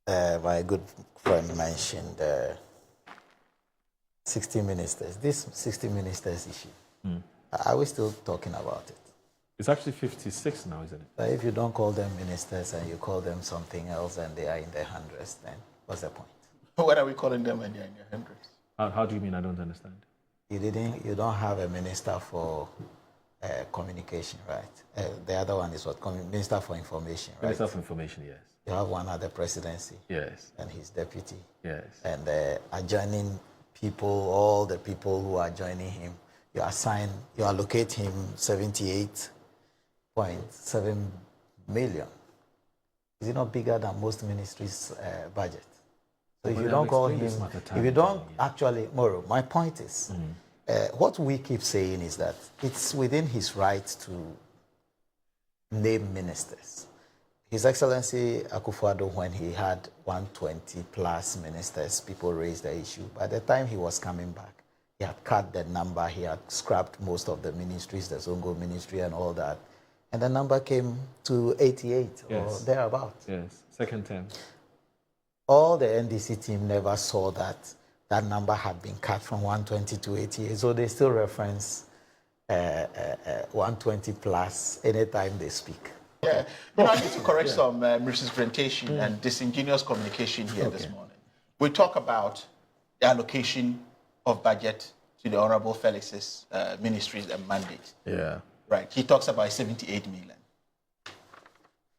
My good friend mentioned 60 ministers. This 60 ministers issue, are we still talking about it? It's actually 56 now, isn't it? But if you don't call them ministers and you call them something else and they are in their hundreds, then what's the point? What are we calling them when they're in their hundreds? How do you mean? I don't understand. You don't have a minister for communication, right? The other one is what? Minister for information, right? Minister for information, yes. You have one at the presidency. Yes. And his deputy. Yes. And adjoining people, all the people who are joining him, you allocate him 78.7 million. Is it not bigger than most ministries' budget? So if you don't call him, if you don't actually, Moro, my point is, what we keep saying is that it's within his right to name ministers. His Excellency Akufo-Addo, when he had 120 plus ministers, people raised the issue. By the time he was coming back, he had cut the number, he had scrapped most of the ministries, the Zongo ministry and all that. And the number came to 88 or thereabout. Yes, second term. All the NDC team never saw that number had been cut from 120 to 88. So they still reference 120 plus anytime they speak. Yeah, I need to correct some misrepresentation and disingenuous communication here this morning. We talk about the allocation of budget to the Honorable Felix's ministries and mandate. Yeah. Right. He talks about 78 million.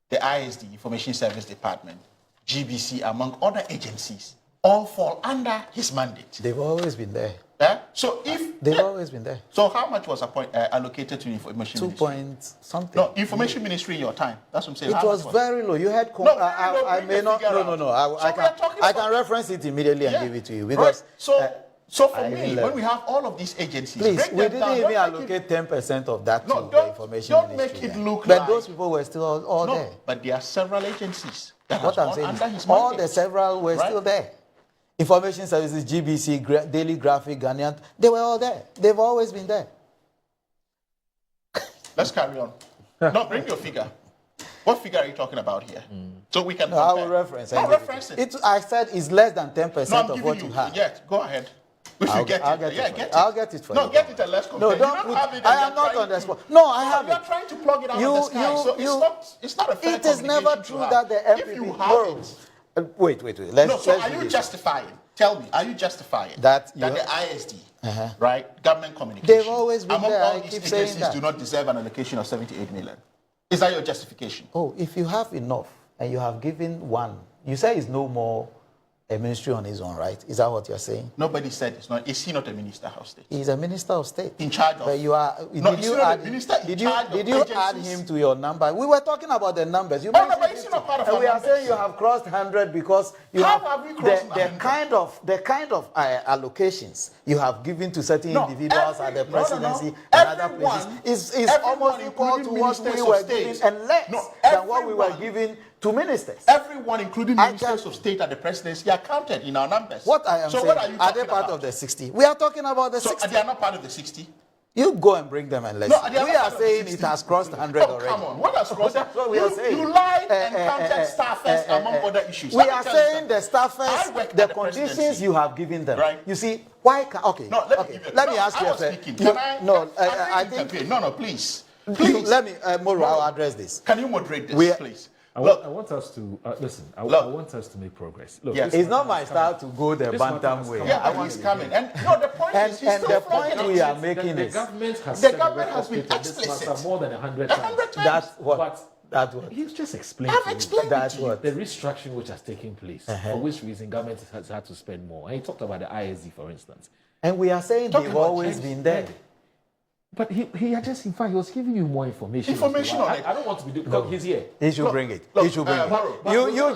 The ISD, Information Service Department, GBC, among other agencies, all fall under his mandate. They've always been there. Yeah? So if they've always been there. So how much was allocated to Information 2 Ministry? point something. No, Information Ministry in your time. That's what I'm saying. It was very low. You had I may not. No. I can reference it immediately and give it to you because. Right. So for me, when we have all of these agencies, please, we didn't even allocate 10% of that to the Information Don't Ministry. Make it look but like. But those people were still all there. But there are several agencies that what I'm saying is all the several were still there. Information Services, GBC, Daily Graphic, Ghanaian, they were all there. They've always been there. Let's carry on. No, bring your figure. What figure are you talking about here? So we can. I will reference. No, reference it. I said it's less than 10% of what you have. Yeah, go ahead. I'll get it for you. No, get it and let's compare. No, don't have it. I am not on the spot. No, I have it. You're trying to plug it out of the sky. So it's not a fair. It is never true that the MPP. If you have it. Wait. Let's are you justifying? Tell me, are you justifying that the ISD, right, government communication, they've always been among there. all these agencies do not deserve an allocation of 78 million? Is that your justification? Oh, if you have enough and you have given one, you say it's no more a ministry on his own, right? Is that what you're saying? Nobody said it's not. Is he not a minister of state? He's a minister of state. In charge of. But you are. No, did you add him to your number? We were talking about the numbers. You but it's not part of and we numbers. are saying you have crossed 100 because you have the kind of allocations you have given to certain individuals at the presidency and other places is almost equal to what we were giving and less than what we were giving to ministers. Everyone, including ministers of state at the presidency, are counted in our numbers. What I am saying, are they part of the 60? We are talking about the 60. So they are not part of the 60? You go and bring them and let's see. We are saying it has crossed 100 already. Come on, what has crossed? That's what we are saying. You lied and counted staffers among other issues. We are saying the staffers, the conditions you have given them. Right. You see, why can let me ask you a question. I think no, please. Let me Moro, I'll address this. Can you moderate this, please? I want us to listen. I want us to make progress. Look, it's not my style to go the bantam way. Yeah, but he's coming. And no, the point is, and the point we are making is the government has been explicit more than 100 times. That's what. That's what. He's just explained. I've explained that's what the restructuring which has taken place. For which reason government has had to spend more. And he talked about the ISD, for instance. And we are saying they've always been there. But he was giving you more information. Information on it. I don't want to be because he's here. He should bring it. He should bring it. You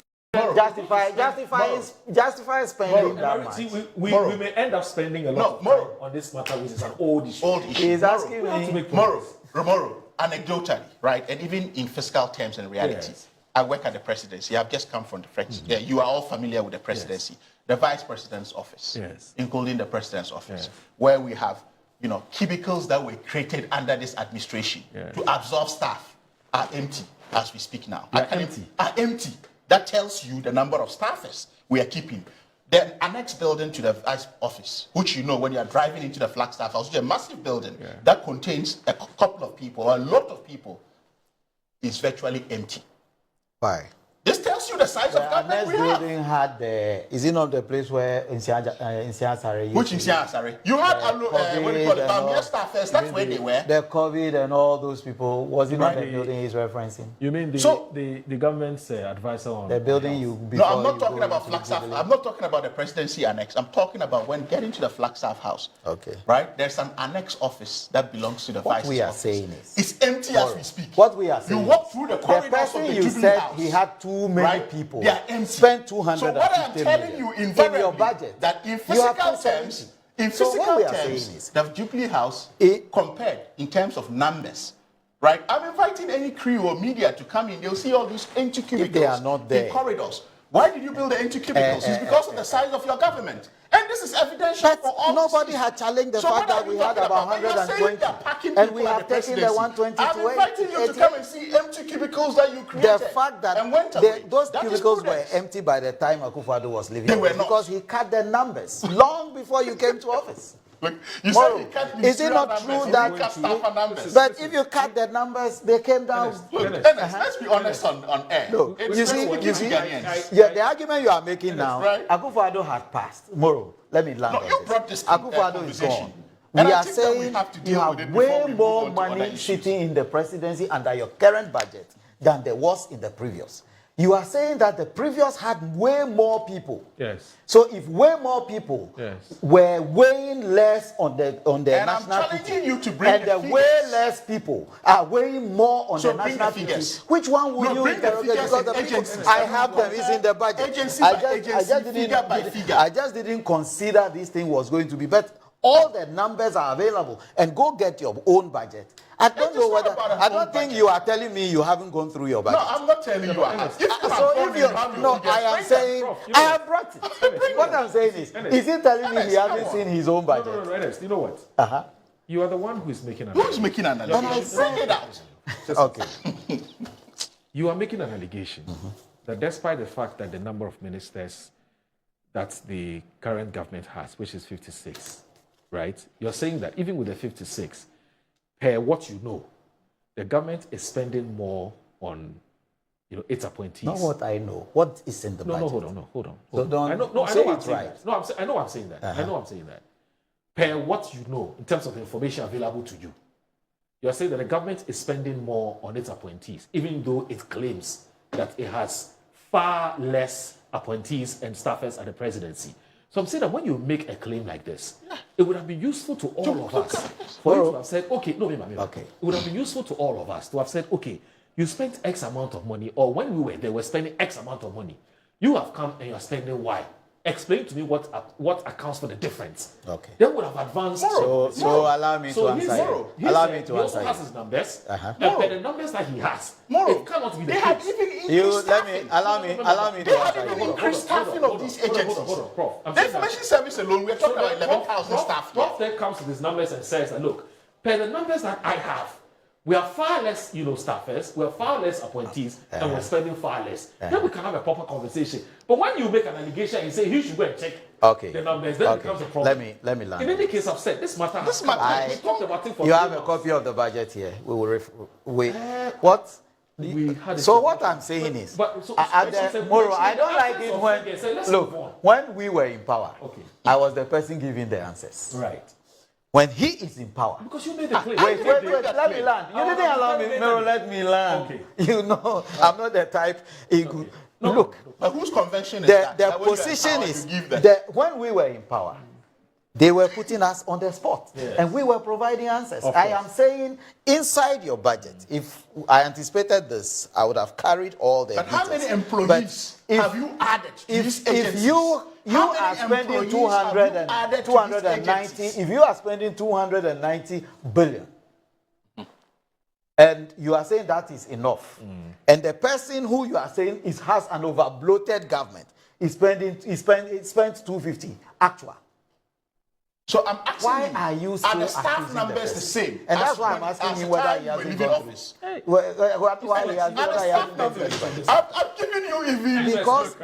justify spending that much. We may end up spending a lot of time on this matter, which is an old issue. He's asking me. Romoro, anecdotally, right, and even in fiscal terms and reality, I work at the presidency. I've just come from the presidency. Yeah, you are all familiar with the presidency, the vice president's office, including the president's office, where we have cubicles that were created under this administration to absorb staff are empty as we speak now. Are empty. Are empty. that tells you the number of staffers we are keeping. The annex building to the vice office, which you know when you are driving into the Flagstaff House, which is a massive building that contains a couple of people or a lot of people, is virtually empty. Why? This tells you the size of government we have. Building had is it not the place where Insiasare? Which Insiasare? You had what do you call it? Staffers. That's where they were. The COVID and all those people. Was it not the building he's referencing? You mean the government's advisor on the building you? No, I'm not talking about Flagstaff. I'm not talking about the presidency annex. I'm talking about when getting to the Flagstaff House. Okay. Right? There's an annex office that belongs to the vice. What we are saying is it's empty as we speak. What we are saying. You walk through the corridors of the you Jubilee said House. He had too many people. They are empty. Spend 250 So what I'm telling you in your budget, that in physical terms, the Jubilee House compared in terms of numbers, right? I'm inviting any crew or media to come in. They'll see all these empty cubicles they are not there. in corridors. Why did you build the empty cubicles? It's because of the size of your government. And this is evidential for all. Nobody had challenged the fact that we had about 120. And we have taken the 120 to I'm inviting you to come and see empty cubicles that you created. The fact that those cubicles were empty by the time Akufo-Addo was leaving. They were not. Because he cut the numbers long before you came to office. Look, you said he cut is it not true that but if you cut the numbers, they came down? Look, let's be honest on air. No, you see, the argument you are making now, Akufo-Addo had passed. Moro, let me land on you brought this Akufo-Addo is gone. We are saying you have way more money sitting in the presidency under your current budget than there was in the previous. You are saying that the previous had way more people. Yes. So if way more people were weighing less on the national you to bring and the way less people are weighing more on the national figures, which one will you interrogate? Because the people, I have them, it's in the budget. I just didn't consider this thing was going to be, but all the numbers are available, and go get your own budget. I don't know whether. I don't think you are telling me you haven't gone through your budget. No, I'm not telling you I have. I am saying I have brought it. What I'm saying is he telling me he hasn't seen his own budget? No, Ernest, you know what? You are the one who is making an allegation. Who's making an allegation? And I said it out. Okay. You are making an allegation that despite the fact that the number of ministers that the current government has, which is 56, right? You're saying that even with the 56, per what you know, the government is spending more on, its appointees. Not what I know. What is in the budget? No, hold on. So don't I know I'm saying that. I know I'm saying that. Per what you know, in terms of information available to you, you're saying that the government is spending more on its appointees, even though it claims that it has far less appointees and staffers at the presidency. So I'm saying that when you make a claim like this, it would have been useful to all of us for you to have said, okay, it would have been useful to all of us to have said, okay, you spent X amount of money, or when we were there, were spending X amount of money. You have come and you are spending Y. Explain to me what accounts for the difference. Okay. Then would have advanced. So allow me to answer you. Allow me to answer. He also has his numbers. And the numbers that he has, it cannot be the case. Allow me to answer you. They have increased staffing of these agencies. Hold on, Prof. The information service alone, we're talking about 11,000 staff. Prof then comes to these numbers and says that, look, per the numbers that I have, we are far less, staffers, we are far less appointees, and we're spending far less. Then we can have a proper conversation. But when you make an allegation and say he should go and check the numbers, then it becomes a problem. Let me land. In any case, I've said this matter. We talked about it for you have a copy of the budget here. We will what? So what I'm saying is, Moro, I don't like it when we were in power. I was the person giving the answers. Right. When he is in power. Because you made the claim. Wait, let me land. You didn't allow me. No, let me land. Okay. I'm not the type. Look. But whose convention is that? The position is when we were in power, they were putting us on the spot. Yes. And we were providing answers. I am saying inside your budget, if I anticipated this, I would have carried all the details. How many employees have you added to these agencies? If you are spending 290, if you are spending 290 billion, and you are saying that is enough, and the person who you are saying has an over-bloated government is spends 250 actual. So I'm asking Why you, are you are still the staff accusing numbers the the same? And that's as why I'm when- asking as you the whether time he you were hasn't leaving gone through. office? Why he Are the staff numbers? I've given you even because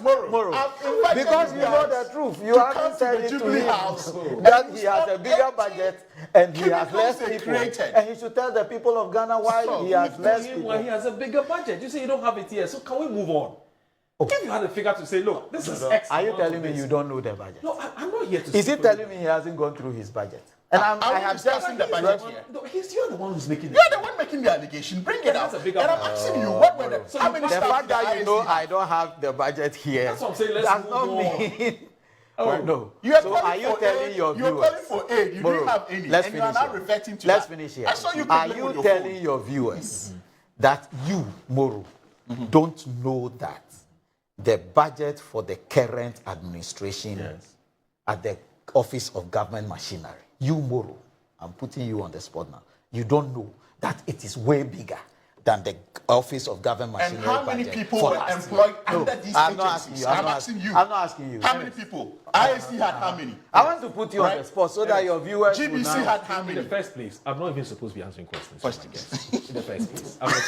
Moro, I've invited because you know guys the truth. You to haven't come to said the it to Jubilee him House that and he has a stop bigger empty budget and he has cubicles less they people. created. And he should tell the people of Ghana why So, he has less Why people. he has a bigger budget. You say you don't have it here, so can we move on? If you had a figure to say, look, this is X. Are you amount telling of me this. you don't know the budget? No, I'm not here to. Is he telling me he hasn't gone through his budget? And I have just discussing the budget here. No, you're the one who's making it. You're the one making the allegation. Bring it That's up. a bigger And I'm one. asking you, what were the how many the staff fact did that you know ISD I don't have the budget here That's what I'm saying, let's does move not on. mean. Oh, Well, no. You are So calling are you for telling aid, your you're viewers? calling for aid. You Moro, didn't have any. let's And you are finish now here. reverting to Let's that. finish here. I saw you Are quibbling you with your telling phone. your viewers that you, Moro, don't know that the budget for the current administration at the Office of Government Machinery, you, Moro, I'm putting you on the spot now, you don't know that it is way bigger than the Office of Government And Machinery how many budget people for were last employed year. under these I'm not asking agencies? you. I'm asking you. I'm not asking you. How many people? ISD had how many? I want to put you on the Right? spot so that your viewers will GBC now... had how In the many? first place, I'm not even supposed to be answering questions. Questions. In the first place, I'm not.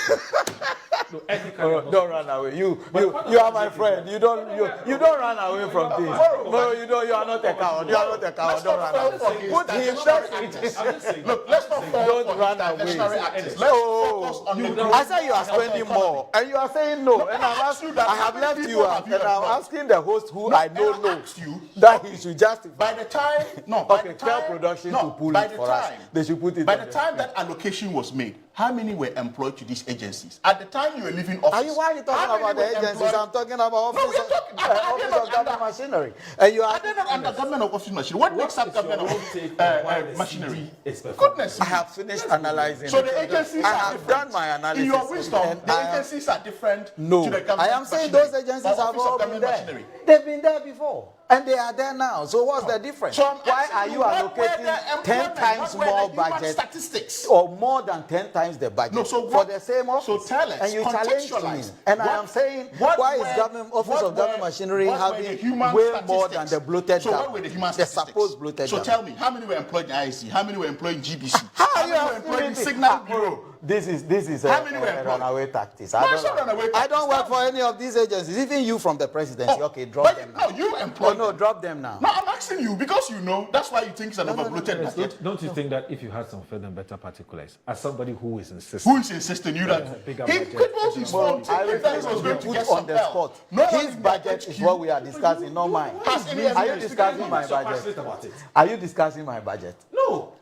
No, ethically, I'm not Don't run away. You point are I'm my making friend. is You don't run away from this. No, you are not a coward. You are not a coward. Don't run away. Put him I'm just saying. Look, let's not fall Don't for run diversionary away. actors. Let's focus on the I said you are spending more, and you are saying no. And I'm asking, I have left you out, and I'm asking the host who I know and I knows asked you, that he should justify. By the time, no, by Okay, the tell time, production no, to pull by it the for us. time, They should put it by on the the time screen. that allocation was made, how many were employed to these agencies? At the time you were leaving office, Why are you how talking many about were the agencies? employed? I'm talking about Office we're talking- are they Office not of Government under- Machinery. And you are... Are they not under government of office machinery? What makes up government of machinery? Goodness Goodness. me. I have finished analyzing. So it. the agencies I are have different. done my analysis. In your wisdom, and the I am- agencies are different No, to the government I am saying machinery, those agencies or have Office of all been Government there. Machinery. They've been there before, and they are there now. So what's the difference? So I'm Why asking are you what were the allocating 10 employment, times what were more the human budget statistics? or more than 10 times the budget No, so for what- the same office? so tell us, and you challenge me. contextualize. And I What- am saying, what why were- is government Office what of Government were- Machinery what were the having human way more than statistics? the bloated So what government? were the human The statistics? supposed bloated So government. tell me, how many were employed in ISC? How many were employed in GBC? How are many you were asking employed me in this? Signal Bureau? This is How many were a employed? runaway tactics. No, it's not runaway I don't tactics. work for any of these agencies. Even you from the presidency. Okay, drop But them now. no, you Oh employed no, them. drop them now. No, I'm asking you because you know that's why you think it's an overbloated budget. Don't you think that if you had some further and better particulars, as somebody who is insisting, Who is insisting you that bigger he budget. it was his fault? I If that refuse was to be going to put get on some the help. spot. No one His in the budget is HQ. what we are discussing, not mine. Has any Are you evidence? discussing my so budget? passionate about it. Are you discussing my budget? No.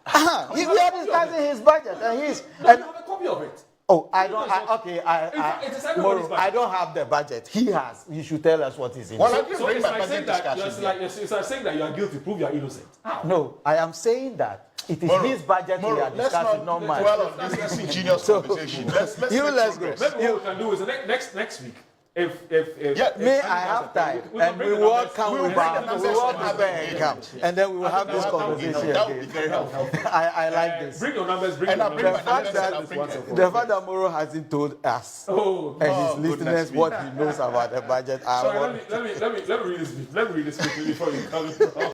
We are discussing his budget and his. No, And you have a copy of it. oh, I don't. Okay, it is everybody's Moro, budget. I don't have the budget. He has. You should tell us what is in Well, it. I didn't So bring it's my like budget saying that discussion. it's like saying that you are guilty. Prove you are innocent. How? No, I am saying that it is Moro, his budget we are let's discussing, not mine. dwell on this ingenious conversation. Let's You make let's progress. go. Maybe what we can do is next week. If Yeah, May I have time, and we will all come with our, numbers we will all on prepare the and come, and then we will have this That would be conversation that would be again. very helpful. I like this. Bring your numbers. Bring And your I'll bring numbers. my numbers that- and I'll bring it. The fact that Moro hasn't told us Oh, and Oh, his goodness listeners me. what he knows about the budget, sorry. Let me read this. Let me read this quickly before you come.